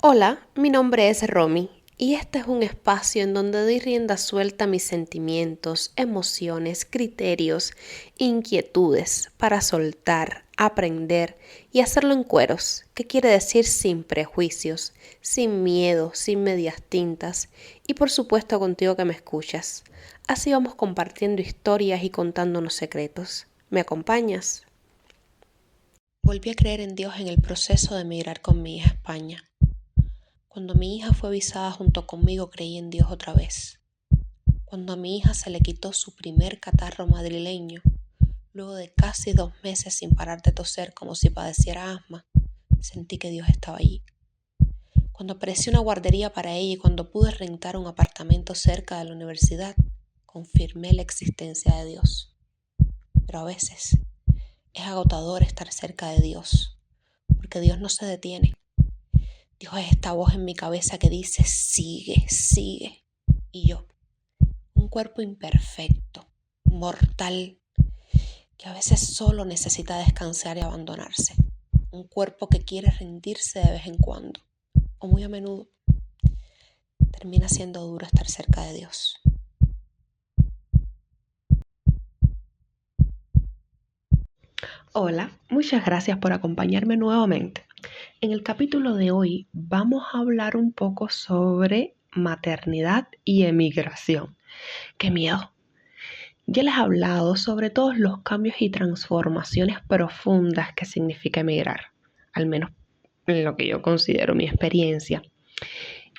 Hola, mi nombre es Romy y este es un espacio en donde doy rienda suelta a mis sentimientos, emociones, criterios, inquietudes para soltar, aprender y hacerlo en cueros, que quiere decir sin prejuicios, sin miedo, sin medias tintas y por supuesto contigo que me escuchas. Así vamos compartiendo historias y contándonos secretos. ¿Me acompañas? Volví a creer en Dios en el proceso de emigrar con mi hija a España. Cuando mi hija fue visada junto conmigo, creí en Dios otra vez. Cuando a mi hija se le quitó su primer catarro madrileño, luego de casi 2 meses sin parar de toser como si padeciera asma, sentí que Dios estaba allí. Cuando apareció una guardería para ella y cuando pude rentar un apartamento cerca de la universidad, confirmé la existencia de Dios. Pero a veces es agotador estar cerca de Dios, porque Dios no se detiene. Dios es esta voz en mi cabeza que dice, sigue, sigue. Y yo, un cuerpo imperfecto, mortal, que a veces solo necesita descansar y abandonarse. Un cuerpo que quiere rendirse de vez en cuando, o muy a menudo. Termina siendo duro estar cerca de Dios. Hola, muchas gracias por acompañarme nuevamente. En el capítulo de hoy vamos a hablar un poco sobre maternidad y emigración. ¡Qué miedo! Ya les he hablado sobre todos los cambios y transformaciones profundas que significa emigrar, al menos en lo que yo considero mi experiencia.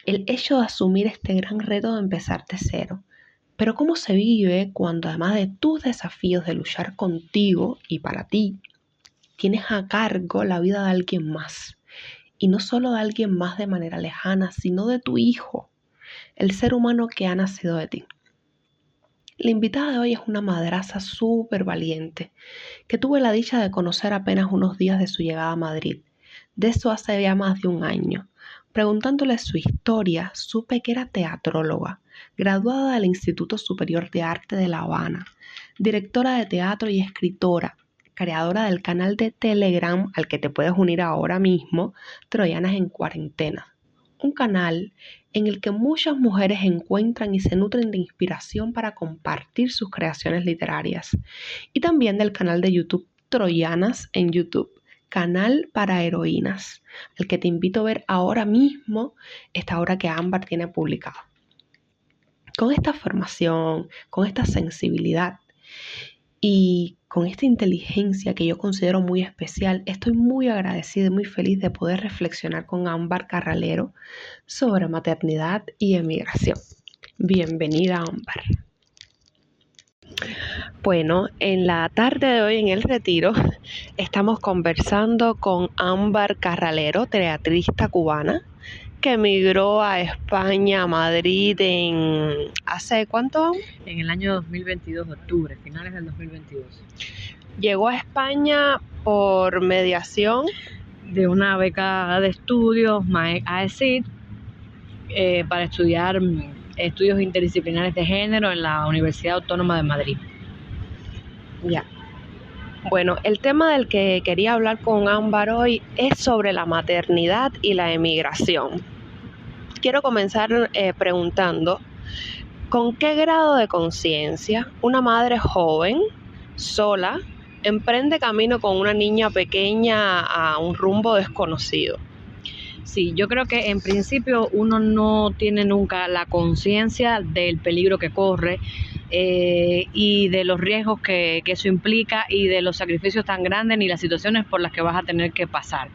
El hecho de asumir este gran reto de empezar de cero. Pero ¿cómo se vive cuando además de tus desafíos de luchar contigo y para ti, tienes a cargo la vida de alguien más? Y no solo de alguien más de manera lejana, sino de tu hijo, el ser humano que ha nacido de ti. La invitada de hoy es una madraza súper valiente, que tuve la dicha de conocer apenas unos días de su llegada a Madrid. De eso hace ya más de un año. Preguntándole su historia, supe que era teatróloga, graduada del Instituto Superior de Arte de La Habana, directora de teatro y escritora, creadora del canal de Telegram al que te puedes unir ahora mismo, Troyanas en Cuarentena. Un canal en el que muchas mujeres encuentran y se nutren de inspiración para compartir sus creaciones literarias. Y también del canal de YouTube Troyanas en YouTube, canal para heroínas, al que te invito a ver ahora mismo, esta obra que Ámbar tiene publicada. Con esta formación, con esta sensibilidad y con esta inteligencia que yo considero muy especial, estoy muy agradecida y muy feliz de poder reflexionar con Ámbar Carralero sobre maternidad y emigración. Bienvenida, Ámbar. Bueno, en la tarde de hoy en el retiro estamos conversando con Ámbar Carralero, teatrista cubana, que emigró a España, a Madrid, ¿hace cuánto? En el año 2022, octubre, finales del 2022. Llegó a España por mediación de una beca de estudios, AECID, para estudiar estudios interdisciplinares de género en la Universidad Autónoma de Madrid. Ya. Bueno, el tema del que quería hablar con Ámbar hoy es sobre la maternidad y la emigración. Quiero comenzar preguntando, ¿con qué grado de conciencia una madre joven, sola, emprende camino con una niña pequeña a un rumbo desconocido? Sí, yo creo que en principio uno no tiene nunca la conciencia del peligro que corre y de los riesgos que eso implica y de los sacrificios tan grandes ni las situaciones por las que vas a tener que pasar.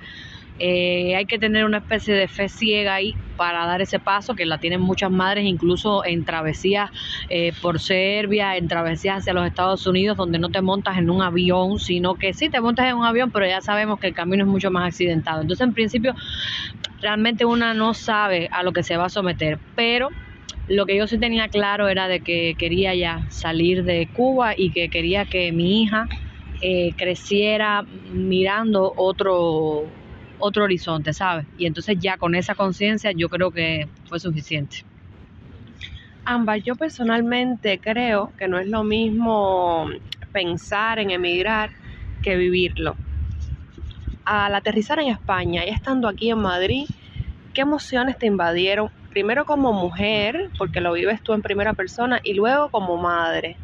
Hay que tener una especie de fe ciega ahí para dar ese paso, que la tienen muchas madres, incluso en travesías por Serbia, en travesías hacia los Estados Unidos, donde no te montas en un avión, sino que sí te montas en un avión, pero ya sabemos que el camino es mucho más accidentado. Entonces, en principio, realmente una no sabe a lo que se va a someter, pero lo que yo sí tenía claro era de que quería ya salir de Cuba y que quería que mi hija creciera mirando otro horizonte, ¿sabes? Y entonces ya con esa conciencia yo creo que fue suficiente. Ámbar, yo personalmente creo que no es lo mismo pensar en emigrar que vivirlo. Al aterrizar en España y estando aquí en Madrid, qué emociones te invadieron, primero como mujer, porque lo vives tú en primera persona, y luego como madre?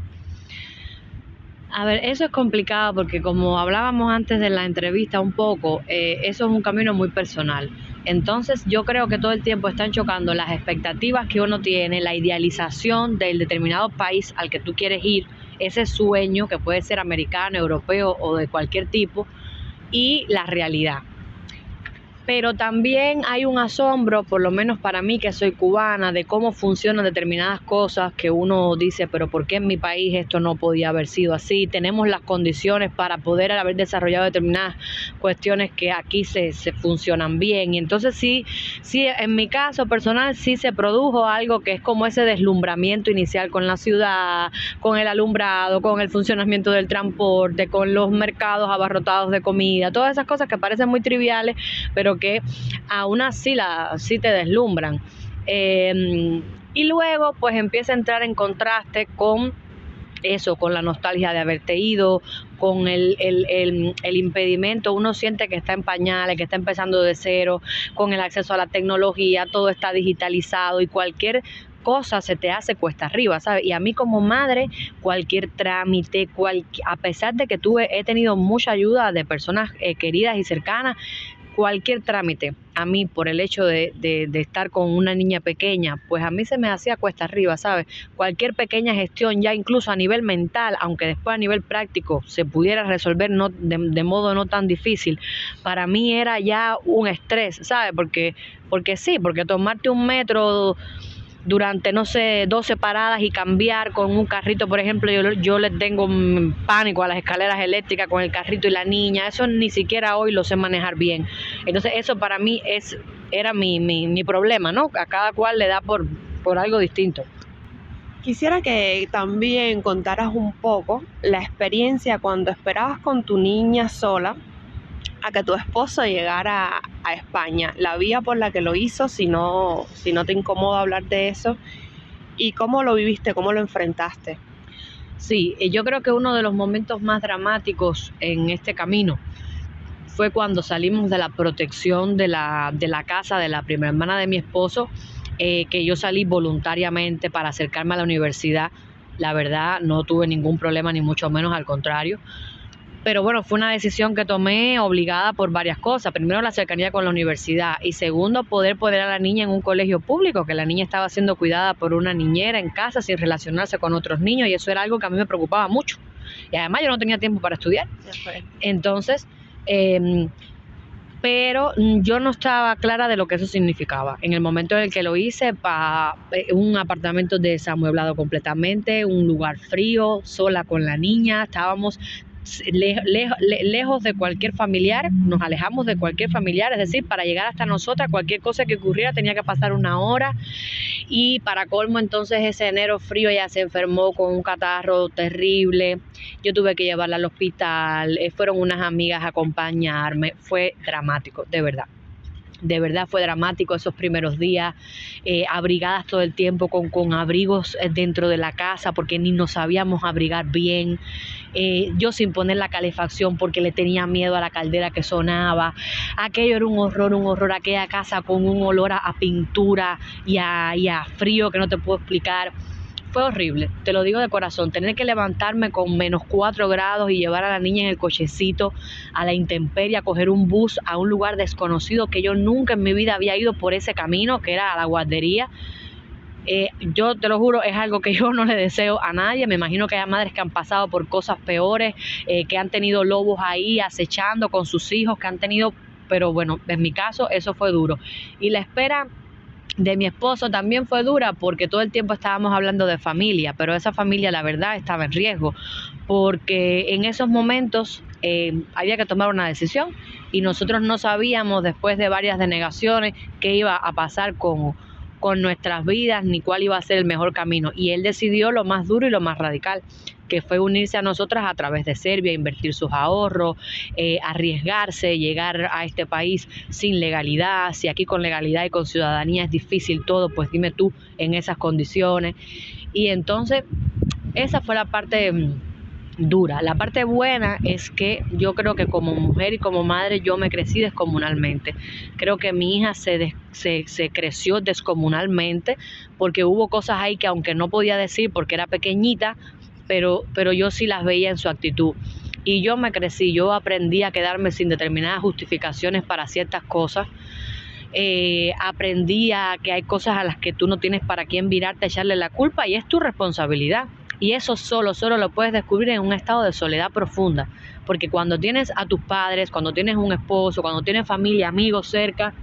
A ver, eso es complicado porque como hablábamos antes de la entrevista un poco, eso es un camino muy personal. Entonces yo creo que todo el tiempo están chocando las expectativas que uno tiene, la idealización del determinado país al que tú quieres ir, ese sueño que puede ser americano, europeo o de cualquier tipo, y la realidad. Pero también hay un asombro, por lo menos para mí que soy cubana, de cómo funcionan determinadas cosas que uno dice, pero ¿por qué en mi país esto no podía haber sido así? Tenemos las condiciones para poder haber desarrollado determinadas cuestiones que aquí se funcionan bien. Y entonces sí, en mi caso personal sí se produjo algo que es como ese deslumbramiento inicial con la ciudad, con el alumbrado, con el funcionamiento del transporte, con los mercados abarrotados de comida, todas esas cosas que parecen muy triviales, pero que aún así sí te deslumbran. Y luego pues empieza a entrar en contraste con eso, con la nostalgia de haberte ido, con el impedimento, uno siente que está en pañales, que está empezando de cero, con el acceso a la tecnología, todo está digitalizado y cualquier cosa se te hace cuesta arriba, ¿sabes? Y a mí como madre, cualquier trámite, a pesar de que he tenido mucha ayuda de personas queridas y cercanas, cualquier trámite, a mí por el hecho de estar con una niña pequeña, pues a mí se me hacía cuesta arriba, ¿sabes? Cualquier pequeña gestión, ya incluso a nivel mental, aunque después a nivel práctico se pudiera resolver de modo no tan difícil, para mí era ya un estrés, ¿sabes? Porque tomarte un metro durante, no sé, 12 paradas y cambiar con un carrito, por ejemplo, yo le tengo pánico a las escaleras eléctricas con el carrito y la niña, eso ni siquiera hoy lo sé manejar bien. Entonces eso para mí era mi problema, ¿no? A cada cual le da por algo distinto. Quisiera que también contaras un poco la experiencia cuando esperabas con tu niña sola a que tu esposo llegara a España, la vía por la que lo hizo, si no te incomoda hablar de eso, y cómo lo viviste, cómo lo enfrentaste. Sí, yo creo que uno de los momentos más dramáticos en este camino fue cuando salimos de la protección de la casa de la primera hermana de mi esposo, que yo salí voluntariamente para acercarme a la universidad. La verdad, no tuve ningún problema, ni mucho menos, al contrario. Pero bueno, fue una decisión que tomé obligada por varias cosas. Primero, la cercanía con la universidad, y segundo, poder poner a la niña en un colegio público, que la niña estaba siendo cuidada por una niñera en casa sin relacionarse con otros niños, y eso era algo que a mí me preocupaba mucho. Y además yo no tenía tiempo para estudiar. Entonces, pero yo no estaba clara de lo que eso significaba. En el momento en el que lo hice, un apartamento desamueblado completamente, un lugar frío, sola con la niña, estábamos lejos de cualquier familiar, nos alejamos de cualquier familiar, es decir, para llegar hasta nosotras, cualquier cosa que ocurriera tenía que pasar una hora, y para colmo entonces ese enero frío ella se enfermó con un catarro terrible, yo tuve que llevarla al hospital, fueron unas amigas a acompañarme, fue dramático, de verdad fue dramático esos primeros días, abrigadas todo el tiempo con abrigos dentro de la casa porque ni nos sabíamos abrigar bien, yo sin poner la calefacción porque le tenía miedo a la caldera que sonaba. Aquello era un horror, aquella casa con un olor a pintura y a frío que no te puedo explicar. Fue horrible, te lo digo de corazón, tener que levantarme con -4 grados y llevar a la niña en el cochecito a la intemperie, a coger un bus a un lugar desconocido que yo nunca en mi vida había ido por ese camino, que era a la guardería. Yo te lo juro, es algo que yo no le deseo a nadie. Me imagino que hay madres que han pasado por cosas peores, que han tenido lobos ahí acechando con sus hijos, pero bueno, en mi caso eso fue duro. Y la espera de mi esposo también fue dura porque todo el tiempo estábamos hablando de familia, pero esa familia la verdad estaba en riesgo porque en esos momentos había que tomar una decisión y nosotros no sabíamos, después de varias denegaciones, qué iba a pasar con nuestras vidas ni cuál iba a ser el mejor camino, y él decidió lo más duro y lo más radical, que fue unirse a nosotras a través de Serbia, invertir sus ahorros, arriesgarse, llegar a este país sin legalidad. Si aquí con legalidad y con ciudadanía es difícil todo, pues dime tú en esas condiciones. Y entonces esa fue la parte dura. La parte buena es que yo creo que como mujer y como madre yo me crecí descomunalmente. Creo que mi hija se creció descomunalmente porque hubo cosas ahí que aunque no podía decir porque era pequeñita, pero yo sí las veía en su actitud. Y yo me crecí, yo aprendí a quedarme sin determinadas justificaciones para ciertas cosas. Aprendí a que hay cosas a las que tú no tienes para quién virarte, echarle la culpa y es tu responsabilidad. Y eso solo lo puedes descubrir en un estado de soledad profunda. Porque cuando tienes a tus padres, cuando tienes un esposo, cuando tienes familia, amigos cerca,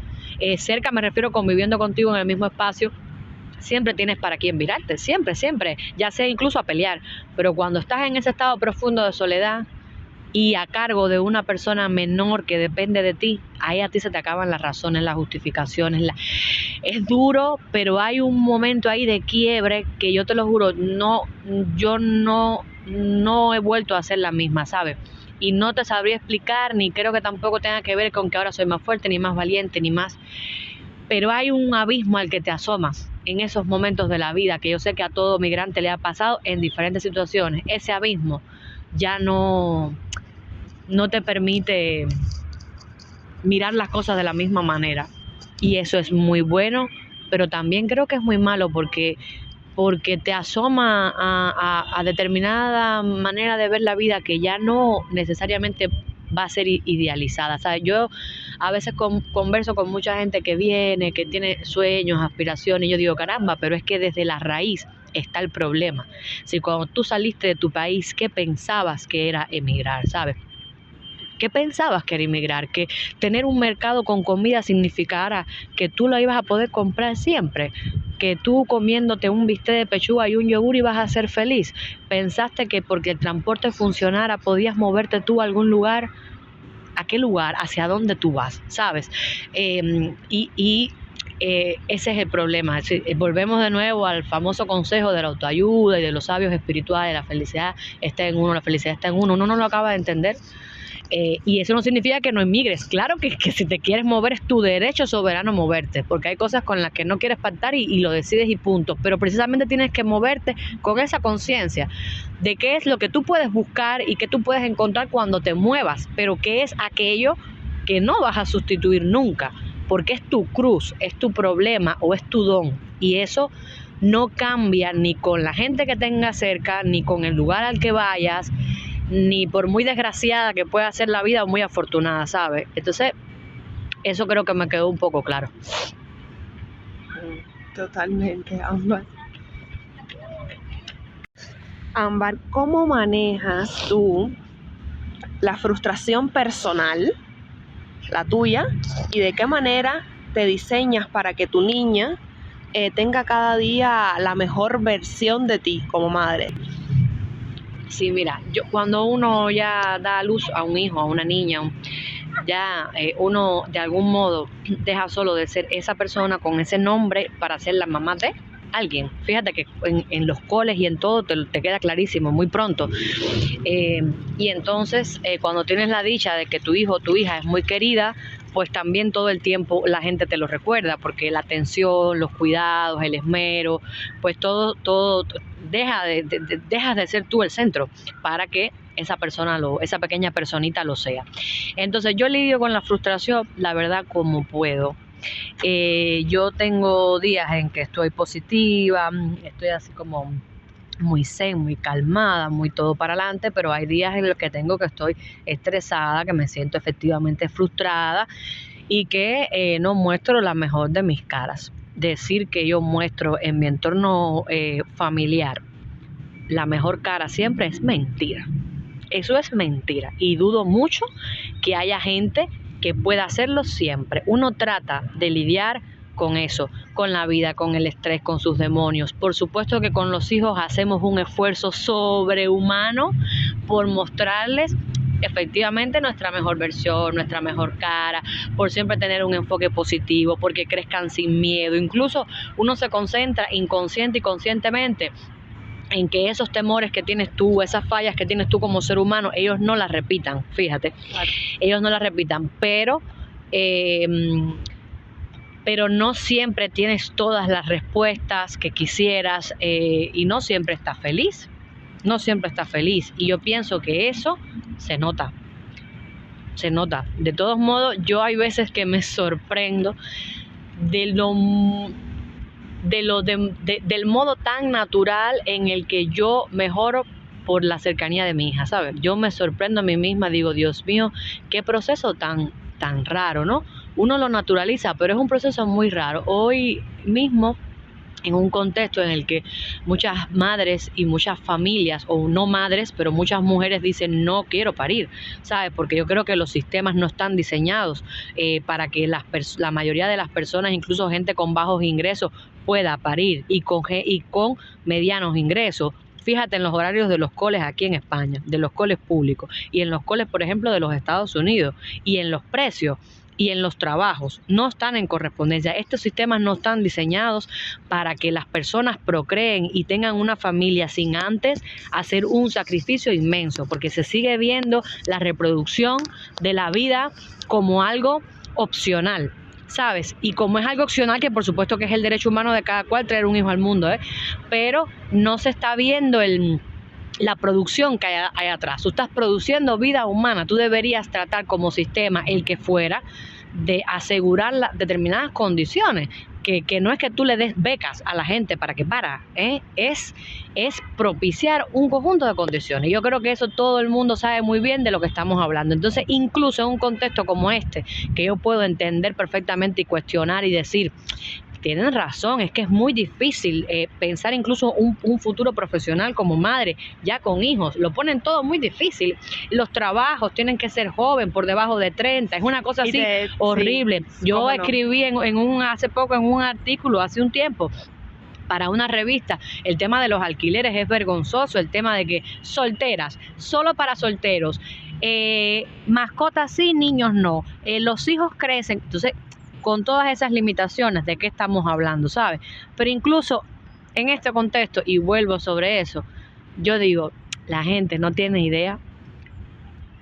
cerca me refiero conviviendo contigo en el mismo espacio, siempre tienes para quién virarte, siempre, ya sea incluso a pelear. Pero cuando estás en ese estado profundo de soledad y a cargo de una persona menor que depende de ti, ahí a ti se te acaban las razones, las justificaciones. Es duro, pero hay un momento ahí de quiebre que yo te lo juro, yo no he vuelto a ser la misma, ¿sabes? Y no te sabría explicar, ni creo que tampoco tenga que ver con que ahora soy más fuerte, ni más valiente, ni más. Pero hay un abismo al que te asomas en esos momentos de la vida, que yo sé que a todo migrante le ha pasado en diferentes situaciones. Ese abismo ya no te permite mirar las cosas de la misma manera. Y eso es muy bueno, pero también creo que es muy malo porque te asoma a determinada manera de ver la vida que ya no necesariamente va a ser idealizada. ¿Sabes? Yo a veces converso con mucha gente que viene, que tiene sueños, aspiraciones, y yo digo, caramba, pero es que desde la raíz está el problema. Si cuando tú saliste de tu país, ¿qué pensabas que era emigrar? ¿Sabes? ¿Qué pensabas que era emigrar? Que tener un mercado con comida significara que tú lo ibas a poder comprar siempre, que tú comiéndote un bistec de pechuga y un yogur ibas a ser feliz. Pensaste que porque el transporte funcionara podías moverte tú a algún lugar. ¿A qué lugar? ¿Hacia dónde tú vas? ¿Sabes? Ese es el problema. Volvemos de nuevo al famoso consejo de la autoayuda y de los sabios espirituales. La felicidad está en uno, la felicidad está en uno. Uno no lo acaba de entender. Y eso no significa que no emigres. Claro que si te quieres mover es tu derecho soberano moverte, porque hay cosas con las que no quieres pactar y lo decides y punto. Pero precisamente tienes que moverte con esa conciencia de qué es lo que tú puedes buscar y qué tú puedes encontrar cuando te muevas, pero qué es aquello que no vas a sustituir nunca, porque es tu cruz, es tu problema o es tu don. Y eso no cambia ni con la gente que tengas cerca, ni con el lugar al que vayas, ni por muy desgraciada que pueda ser la vida o muy afortunada, ¿sabes? Entonces, eso creo que me quedó un poco claro. Totalmente, Ámbar. Ámbar, ¿cómo manejas tú la frustración personal, la tuya, y de qué manera te diseñas para que tu niña tenga cada día la mejor versión de ti como madre? Sí, mira, cuando uno ya da a luz a un hijo, a una niña, uno de algún modo deja solo de ser esa persona con ese nombre para ser la mamá de alguien. Fíjate que en los coles y en todo te queda clarísimo muy pronto. Y entonces cuando tienes la dicha de que tu hijo o tu hija es muy querida, pues también todo el tiempo la gente te lo recuerda, porque la atención, los cuidados, el esmero, pues todo dejas de ser tú el centro para que esa pequeña personita lo sea. Entonces yo lidio con la frustración, la verdad, como puedo. Yo tengo días en que estoy positiva, estoy así como muy zen, muy calmada, muy todo para adelante, pero hay días en los que estoy estresada, que me siento efectivamente frustrada y que no muestro la mejor de mis caras. Decir que yo muestro en mi entorno familiar la mejor cara siempre es mentira. Eso es mentira y dudo mucho que haya gente que pueda hacerlo siempre. Uno trata de lidiar con eso, con la vida, con el estrés, con sus demonios. Por supuesto que con los hijos hacemos un esfuerzo sobrehumano por mostrarles efectivamente nuestra mejor versión, nuestra mejor cara, por siempre tener un enfoque positivo, porque crezcan sin miedo. Incluso uno se concentra inconsciente y conscientemente en que esos temores que tienes tú, esas fallas que tienes tú como ser humano, ellos no las repitan, fíjate. Claro. Ellos no las repitan, pero no siempre tienes todas las respuestas que quisieras y no siempre estás feliz. no siempre está feliz. Y yo pienso que eso se nota. De todos modos, yo hay veces que me sorprendo del modo tan natural en el que yo mejoro por la cercanía de mi hija, ¿sabes? Yo me sorprendo a mí misma, digo, Dios mío, qué proceso tan raro, ¿no? Uno lo naturaliza, pero es un proceso muy raro. Hoy mismo, en un contexto en el que muchas madres y muchas familias, o no madres, pero muchas mujeres dicen no quiero parir, ¿sabes? Porque yo creo que los sistemas no están diseñados para que la mayoría de las personas, incluso gente con bajos ingresos, pueda parir y con medianos ingresos. Fíjate en los horarios de los coles aquí en España, de los coles públicos, y en los coles, por ejemplo, de los Estados Unidos, y en los precios, y en los trabajos, no están en correspondencia. Estos sistemas no están diseñados para que las personas procreen y tengan una familia sin antes hacer un sacrificio inmenso, porque se sigue viendo la reproducción de la vida como algo opcional, ¿sabes? Y como es algo opcional, que por supuesto que es el derecho humano de cada cual traer un hijo al mundo, pero no se está viendo la producción que hay atrás. Tú estás produciendo vida humana, tú deberías tratar como sistema, el que fuera, de asegurar determinadas condiciones, que no es que tú le des becas a la gente para que es propiciar un conjunto de condiciones. Yo creo que eso todo el mundo sabe muy bien de lo que estamos hablando. Entonces, incluso en un contexto como este, que yo puedo entender perfectamente y cuestionar y decir, tienen razón, es que es muy difícil pensar incluso un futuro profesional como madre, ya con hijos, lo ponen todo muy difícil. Los trabajos tienen que ser joven, por debajo de 30, es una cosa así horrible. Sí, yo escribí hace poco en un artículo, hace un tiempo, para una revista, el tema de los alquileres es vergonzoso, el tema de que solteras, solo para solteros, mascotas sí, niños no, los hijos crecen. Entonces, con todas esas limitaciones, ¿de qué estamos hablando, sabes? Pero incluso en este contexto, y vuelvo sobre eso, yo digo, la gente no tiene idea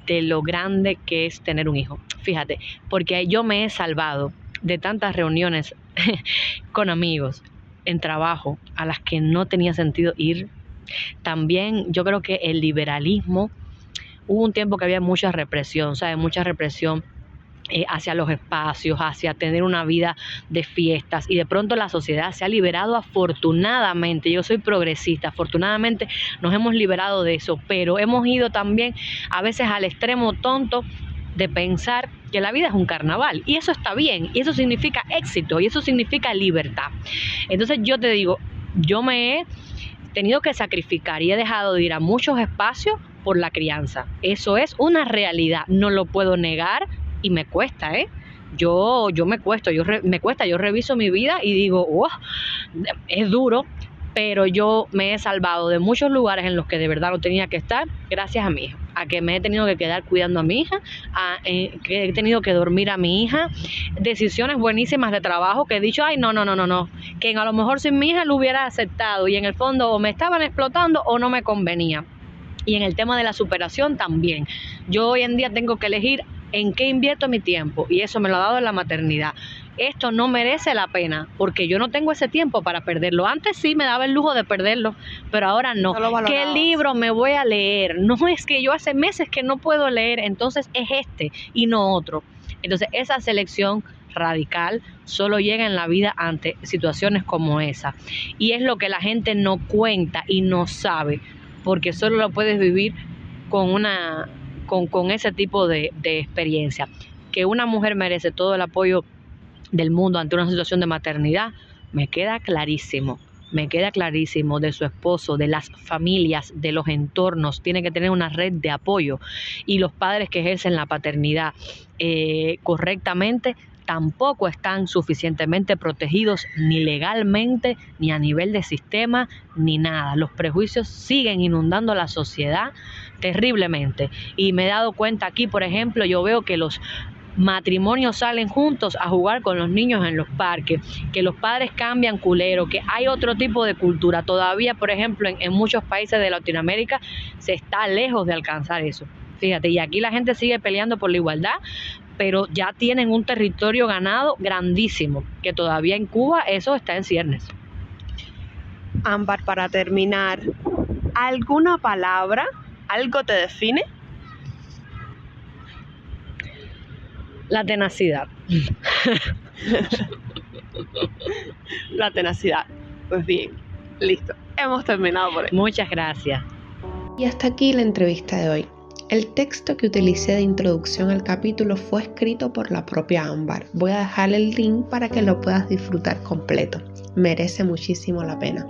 de lo grande que es tener un hijo. Fíjate, porque yo me he salvado de tantas reuniones con amigos, en trabajo, a las que no tenía sentido ir. También yo creo que el liberalismo, hubo un tiempo que había mucha represión, ¿sabes? Mucha represión hacia los espacios, hacia tener una vida de fiestas, y de pronto la sociedad se ha liberado afortunadamente. Yo soy progresista, afortunadamente nos hemos liberado de eso, pero hemos ido también a veces al extremo tonto de pensar que la vida es un carnaval, y eso está bien, y eso significa éxito, y eso significa libertad. Entonces yo te digo, yo me he tenido que sacrificar y he dejado de ir a muchos espacios por la crianza. Eso es una realidad, no lo puedo negar. Y me cuesta, yo reviso mi vida y digo, es duro, pero yo me he salvado de muchos lugares en los que de verdad no tenía que estar, gracias a mi hija, a que me he tenido que quedar cuidando a mi hija, que he tenido que dormir a mi hija, decisiones buenísimas de trabajo que he dicho, no, que a lo mejor sin mi hija lo hubiera aceptado, y en el fondo o me estaban explotando o no me convenía. Y en el tema de la superación también, yo hoy en día tengo que elegir en qué invierto mi tiempo, y eso me lo ha dado en la maternidad. Esto no merece la pena, porque yo no tengo ese tiempo para perderlo. Antes sí me daba el lujo de perderlo, pero ahora no. ¿Qué libro me voy a leer? No, es que yo hace meses que no puedo leer, entonces es este y no otro. Entonces esa selección radical solo llega en la vida ante situaciones como esa, y es lo que la gente no cuenta y no sabe, porque solo lo puedes vivir con ese tipo de experiencia. Que una mujer merece todo el apoyo del mundo ante una situación de maternidad, me queda clarísimo, de su esposo, de las familias, de los entornos. Tiene que tener una red de apoyo, y los padres que ejercen la paternidad correctamente tampoco están suficientemente protegidos, ni legalmente, ni a nivel de sistema, ni nada. Los prejuicios siguen inundando la sociedad terriblemente, y me he dado cuenta aquí, por ejemplo, yo veo que los matrimonios salen juntos a jugar con los niños en los parques, que los padres cambian culero, que hay otro tipo de cultura. Todavía, por ejemplo, en muchos países de Latinoamérica se está lejos de alcanzar eso. Fíjate, y aquí la gente sigue peleando por la igualdad, pero ya tienen un territorio ganado grandísimo, que todavía en Cuba eso está en ciernes. Ámbar, para terminar, ¿Alguna palabra, algo te define? La tenacidad. La tenacidad. Pues bien, listo. Hemos terminado por hoy. Muchas gracias. Y hasta aquí la entrevista de hoy. El texto que utilicé de introducción al capítulo fue escrito por la propia Ámbar. Voy a dejar el link para que lo puedas disfrutar completo. Merece muchísimo la pena.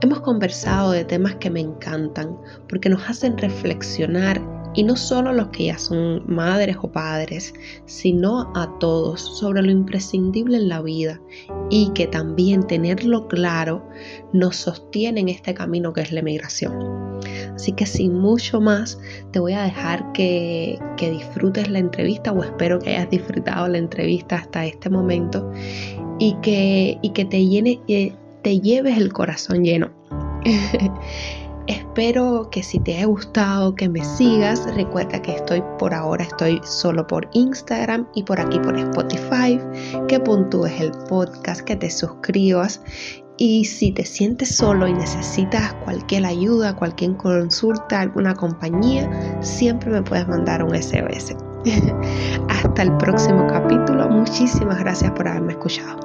Hemos conversado de temas que me encantan porque nos hacen reflexionar, y no solo los que ya son madres o padres, sino a todos, sobre lo imprescindible en la vida, y que también tenerlo claro nos sostiene en este camino que es la emigración. Así que sin mucho más, te voy a dejar que disfrutes la entrevista, o espero que hayas disfrutado la entrevista hasta este momento, y que te lleves el corazón lleno. Espero que si te ha gustado, que me sigas. Recuerda que por ahora estoy solo por Instagram y por aquí por Spotify, que puntúes el podcast, que te suscribas. Y si te sientes solo y necesitas cualquier ayuda, cualquier consulta, alguna compañía, siempre me puedes mandar un SOS. Hasta el próximo capítulo. Muchísimas gracias por haberme escuchado.